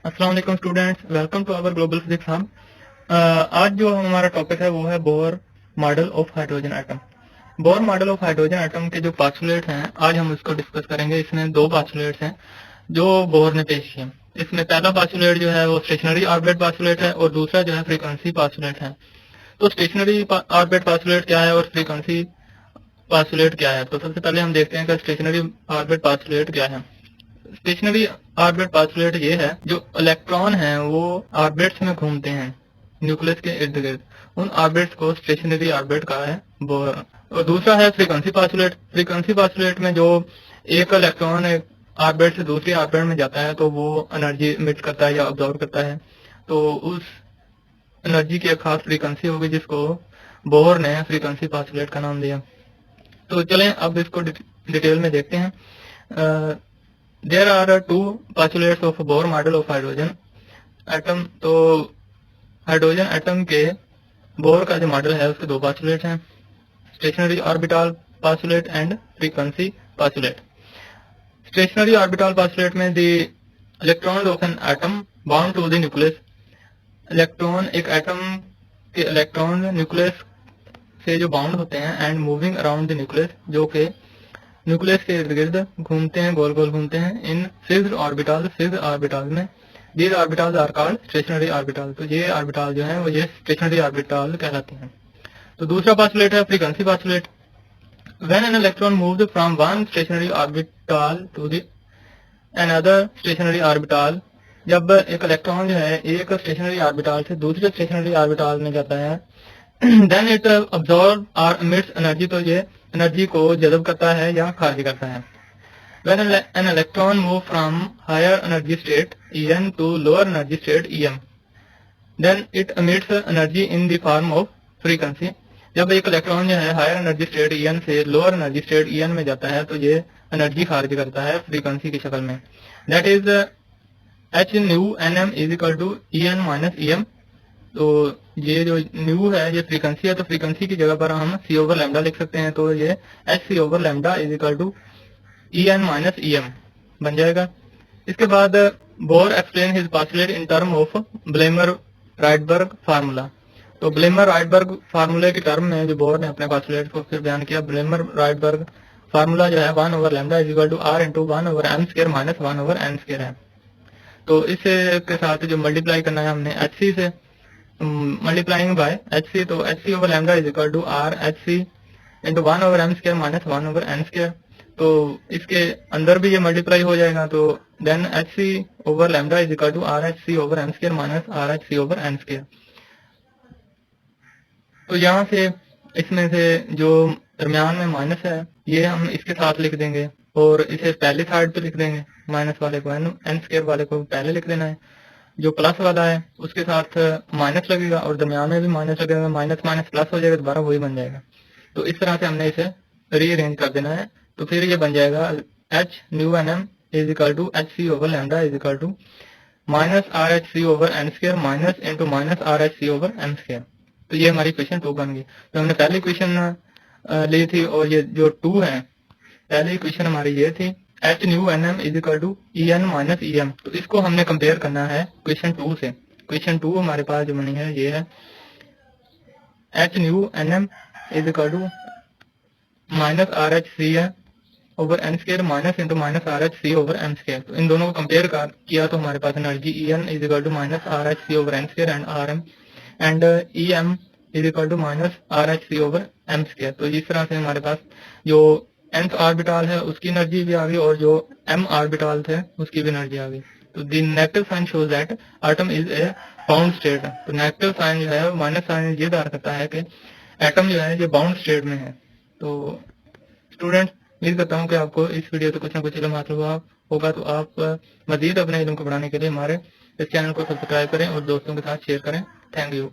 अस्सलाम वालेकुम students, welcome to our global physics hub. आज जो हमारा टॉपिक है वो है Bohr model of hydrogen atom. Bohr model of hydrogen atom के जो पास्टुलेट्स हैं आज हम उसको डिस्कस करेंगे। इसमें दो पास्टुलेट्स हैं जो बोर ने पेश किए। इसमें पहला पास्टुलेट जो है वो स्टेशनरी ऑर्बिट पास्टुलेट है और दूसरा जो है फ्रीक्वेंसी पास्टुलेट है। तो स्टेशनरी ऑर्बिट पास्टुलेट क्या है और फ्रीक्वेंसी पास्टुलेट क्या है? तो सबसे पहले हम देखते हैं कि स्टेशनरी ऑर्बिट पास्टुलेट क्या है। स्टेशनरी ऑर्बिट पास्टुलेट ये है, जो इलेक्ट्रॉन हैं वो ऑर्बिट्स में घूमते हैं न्यूक्लियस के इर्द गिर्द, उन ऑर्बिट्स को स्टेशनरी ऑर्बिट कहा है बोर। और दूसरा है फ्रीक्वेंसी पास्टुलेट। फ्रीक्वेंसी पास्टुलेट में जो एक इलेक्ट्रॉन एक ऑर्बिट से दूसरी ऑर्बिट में जाता है तो वो एनर्जी इमिट करता है या ऑब्जॉर्व करता है, तो उस एनर्जी की एक खास फ्रीक्वेंसी होगी जिसको बोर ने फ्रीक्वेंसी पास्टुलेट का नाम दिया। तो चलें अब इसको डिटेल में देखते हैं। There are two postulates of Bohr model of hydrogen atom. तो हाइड्रोजन एटम के बोर का जो मॉडल है उसके दो पास्टुलेट्स हैं, stationary orbital postulate and frequency postulate. Stationary orbital postulate में the electron of an atom bound to the nucleus. Electron एक एटम के इलेक्ट्रॉन न्यूक्लियस से जो बाउंड होते हैं and moving around the nucleus, जो कि न्यूक्लियस के इर्द गिर्द घूमते हैं, गोल गोल घूमते हैं इन फिक्स्ड ऑर्बिटल में। These orbitals are called stationary orbital. तो ये ऑर्बिटल जो है वो ये स्टेशनरी ऑर्बिटल कहलाते हैं। तो दूसरा पास्टुलेट है frequency postulate. When an electron moved from one stationary orbital to the another stationary orbital, जब एक इलेक्ट्रॉन जो है एक स्टेशनरी ऑर्बिटल से दूसरे स्टेशनरी ऑर्बिटल में जाता है, देन इट अब्सॉर्ब और एमिट्स एनर्जी। तो ये एनर्जी को जज़ब करता है या खारिज करता है। When an electron move from higher energy state En to lower energy state Em, then it emits energy in the form of frequency। जब एक इलेक्ट्रॉन जो है हायर एनर्जी स्टेट En से लोअर एनर्जी स्टेट En में जाता है तो ये एनर्जी खारिज करता है फ्रीक्वेंसी की शक्ल में। That is h nu nm is equal to En minus Em। तो ये जो न्यू है ये फ्रीक्वेंसी है, तो फ्रीक्वेंसी की जगह पर हम c ओवर लैम्डा लिख सकते हैं। तो ये h c over lambda is equal to En minus Em बन जाएगा। इसके बाद Bohr explain his postulate in term of Balmer Rydberg formula. तो ब्लेमर राइटबर्ग फार्मूले की टर्म में जो बोर ने अपने पास्टुलेट को फिर बयान किया। ब्लेमर राइटबर्ग फार्मूला जो है 1 over lambda is equal to r into 1 over m square minus 1 over n square है। तो इसे के साथ जो मल्टीप्लाई करना है हमने hc से, मल्टीप्लाइंग बाय hc, तो hc over lambda is equal to r hc into 1 over m square minus 1 over n square. तो इसके अंदर भी ये मल्टीप्लाई हो जाएगा। तो then hc over lambda is equal to r hc over m square minus r hc over n square. तो यहाँ से इसमें से जो दरमियान में माइनस है ये हम इसके साथ लिख देंगे और इसे पहली साइड पे लिख देंगे। माइनस वाले को n स्क्वायर वाले को पहले लिख देना है, जो प्लस वाला है उसके साथ माइनस लगेगा और दरमियान में भी माइनस लगेगा। माइनस माइनस प्लस हो जाएगा, दोबारा वही बन जाएगा। तो इस तरह से हमने इसे रीअरेंज कर देना है। तो फिर ये बन जाएगा h nu nm is equal to hc over lambda is equal to minus r hc over n square minus into minus r hc over m square. तो ये हमारी क्वेश्चन 2 बन गई। तो हमने पहली क्वेश्चन ली थी और ये जो 2 है, पहली क्वेश्चन हमारी ये थी h nu nm is equal to En minus Em। तो इसको हमने कंपेयर करना है क्वेश्चन 2 से। क्वेश्चन 2 हमारे पास जो बनी है ये है h nu nm is equal to minus r h c है over n square minus into minus r h c over m square. तो इन दोनों को कंपेयर किया तो हमारे पास energy En is equal to minus r h c over n square and rm and Em is equal to minus r h c over m square. तो इस तरह से हमारे पास जो nth ऑर्बिटल है उसकी एनर्जी भी आ गई और जो m ऑर्बिटल थे उसकी भी एनर्जी आ गई। तो the negative sign shows that atom is a bound state. तो नेगेटिव साइन जो है माइनस साइन ये दार करता है कि एटम जो है ये बाउंड स्टेट में है। तो स्टूडेंट उम्मीद करता हूँ कि आपको इस वीडियो से कुछ ना कुछ इल्म हासिल हुआ होगा। तो आप मजीद अपने इल्म को बढ़ाने के लिए हमारे इस चैनल को सब्सक्राइब करें और दोस्तों के साथ शेयर करें। Thank you.